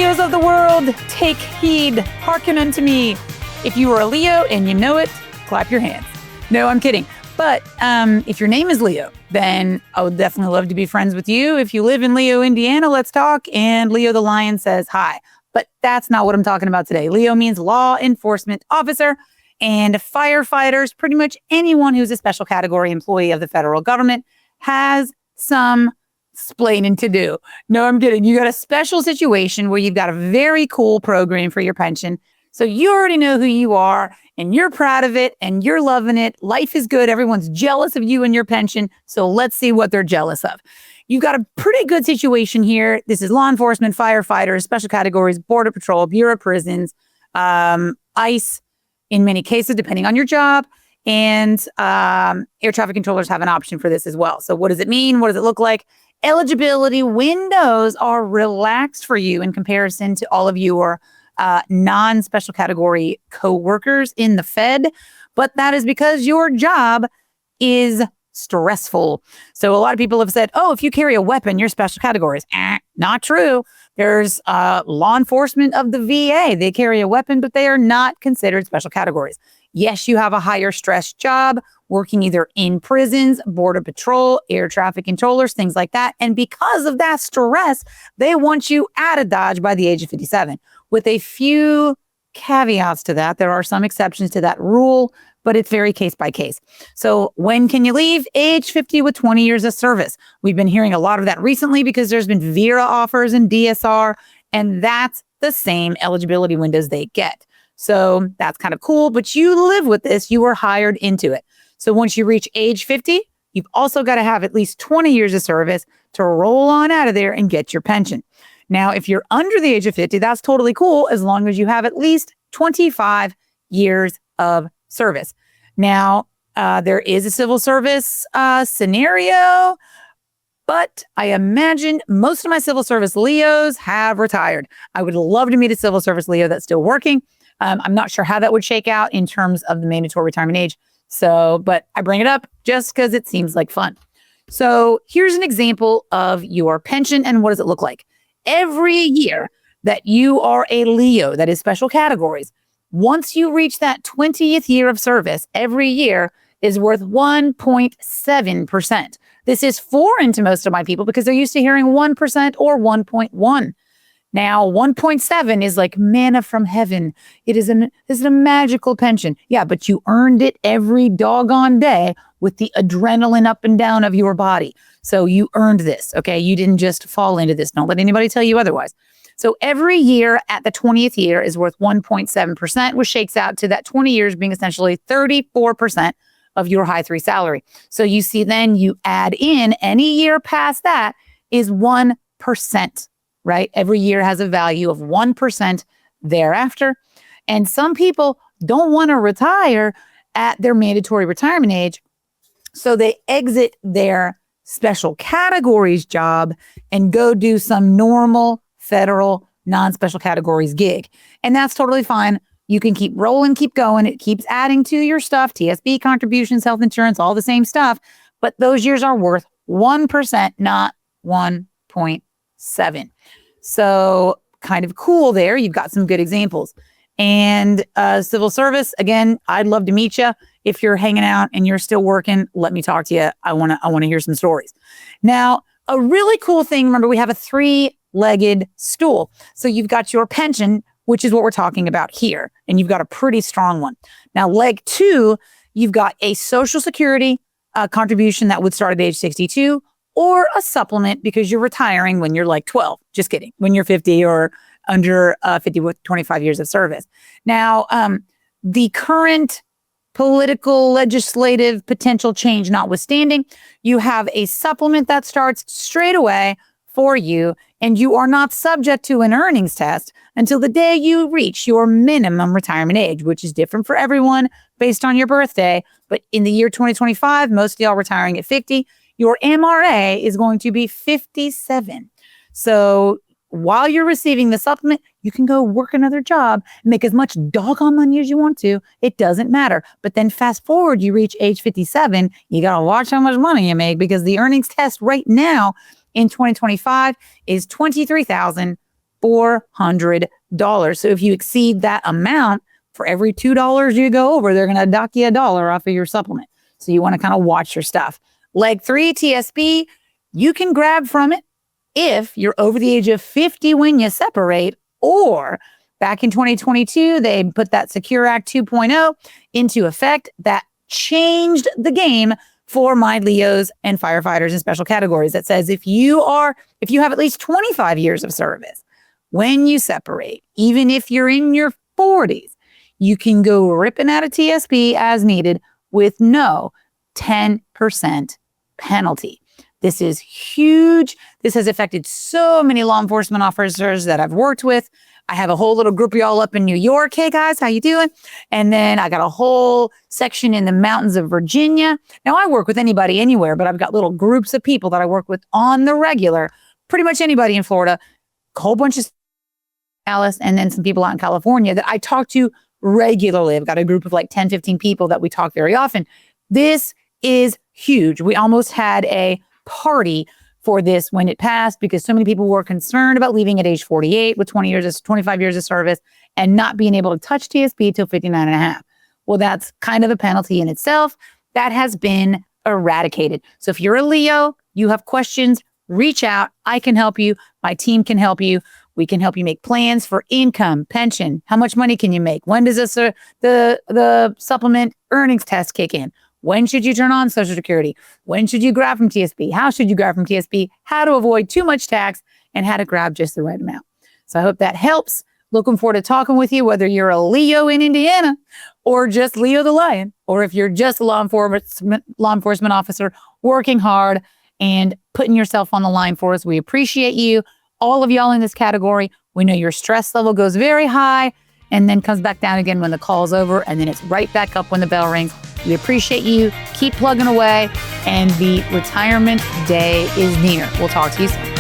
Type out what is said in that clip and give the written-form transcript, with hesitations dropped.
Leos of the world, take heed, hearken unto me. If you are a Leo and you know it, clap your hands. No, I'm kidding. But if your name is Leo, then I would definitely love to be friends with you. If you live in Leo, Indiana, let's talk. And Leo the Lion says hi. But that's not what I'm talking about today. Leo means law enforcement officer, and firefighters, pretty much anyone who's a special category employee of the federal government, has some explaining to do. No, I'm kidding. You got a special situation where you've got a very cool program for your pension. So you already know who you are and you're proud of it and you're loving it. Life is good. Everyone's jealous of you and your pension. So let's see what they're jealous of. You've got a pretty good situation here. This is law enforcement, firefighters, special categories, border patrol, bureau of prisons, ICE in many cases, depending on your job. And air traffic controllers have an option for this as well. So what does it mean? What does it look like? Eligibility windows are relaxed for you in comparison to all of your non-special category co-workers in the Fed, but that is because your job is stressful. So a lot of people have said, oh, if you carry a weapon, you're special categories. Not true. There's law enforcement of the VA. They carry a weapon, but they are not considered special categories. Yes, you have a higher stress job working either in prisons, border patrol, air traffic controllers, things like that. And because of that stress, they want you out of Dodge by the age of 57. With a few caveats to that, there are some exceptions to that rule, but it's very case by case. So when can you leave? Age 50 with 20 years of service. We've been hearing a lot of that recently because there's been VERA offers and DSR, and that's the same eligibility windows they get. So that's kind of cool, but you live with this. You were hired into it. So once you reach age 50, you've also got to have at least 20 years of service to roll on out of there and get your pension. Now, if you're under the age of 50, that's totally cool as long as you have at least 25 years of service. Now, there is a civil service scenario, but I imagine most of my civil service Leos have retired. I would love to meet a civil service Leo that's still working. I'm not sure how that would shake out in terms of the mandatory retirement age. So, but I bring it up just because it seems like fun. So here's an example of your pension and what does it look like? Every year that you are a Leo, that is special categories, once you reach that 20th year of service, every year is worth 1.7%. This is foreign to most of my people because they're used to hearing 1% or 1.1. Now, 1.7 is like manna from heaven. It is a magical pension. Yeah, but you earned it every doggone day with the adrenaline up and down of your body. So you earned this, okay? You didn't just fall into this. Don't let anybody tell you otherwise. So every year at the 20th year is worth 1.7%, which shakes out to that 20 years being essentially 34% of your high three salary. So you see then you add in any year past that is 1%. Right? Every year has a value of 1% thereafter. And some people don't want to retire at their mandatory retirement age. So they exit their special categories job and go do some normal federal non-special categories gig. And that's totally fine. You can keep rolling, keep going. It keeps adding to your stuff, TSB contributions, health insurance, all the same stuff. But those years are worth 1%, not 1.7. So kind of cool there. You've got some good examples. And civil service, again, I'd love to meet you. If you're hanging out and you're still working, let me talk to you. I want to hear some stories. Now, a really cool thing, remember, we have a three-legged stool. So you've got your pension, which is what we're talking about here. And you've got a pretty strong one. Now, leg two, you've got a Social Security contribution that would start at age 62, or a supplement because you're retiring when you're like 12. Just kidding. When you're 50 or under 50 with 25 years of service. Now, the current political, legislative potential change notwithstanding, you have a supplement that starts straight away for you, and you are not subject to an earnings test until the day you reach your minimum retirement age, which is different for everyone based on your birthday. But in the year 2025, most of y'all retiring at 50. Your MRA is going to be 57. So while you're receiving the supplement, you can go work another job, make as much doggone money as you want to. It doesn't matter. But then fast forward, you reach age 57, you got to watch how much money you make because the earnings test right now in 2025 is $23,000 $400. So if you exceed that amount, for every $2 you go over, they're going to dock you $1 off of your supplement. So you want to kind of watch your stuff. Leg 3, TSP, you can grab from it if you're over the age of 50 when you separate, or back in 2022, they put that Secure Act 2.0 into effect that changed the game for my Leos and firefighters in special categories. That says if you have at least 25 years of service, when you separate, even if you're in your 40s, you can go ripping out a TSP as needed with no 10% penalty. This is huge. This has affected so many law enforcement officers that I've worked with. I have a whole little group of y'all up in New York. Hey guys, how you doing? And then I got a whole section in the mountains of Virginia. Now I work with anybody anywhere, but I've got little groups of people that I work with on the regular. Pretty much anybody in Florida, a whole bunch of Alice, and then some people out in California that I talk to regularly. I've got a group of like 10, 15 people that we talk very often. This is huge. We almost had a party for this when it passed because so many people were concerned about leaving at age 48 with 25 years of service and not being able to touch TSP till 59 and a half. Well, that's kind of a penalty in itself. That has been eradicated. So if you're a Leo, you have questions, reach out. I can help you. My team can help you. We can help you make plans for income, pension. How much money can you make? When does the supplement earnings test kick in? When should you turn on Social Security? When should you grab from TSP? How should you grab from TSP? How to avoid too much tax and how to grab just the right amount. So I hope that helps. Looking forward to talking with you, whether you're a Leo in Indiana or just Leo the Lion, or if you're just a law enforcement officer working hard and putting yourself on the line for us. We appreciate you. All of y'all in this category, we know your stress level goes very high and then comes back down again when the call's over, and then it's right back up when the bell rings. We appreciate you. Keep plugging away, and the retirement day is near. We'll talk to you soon.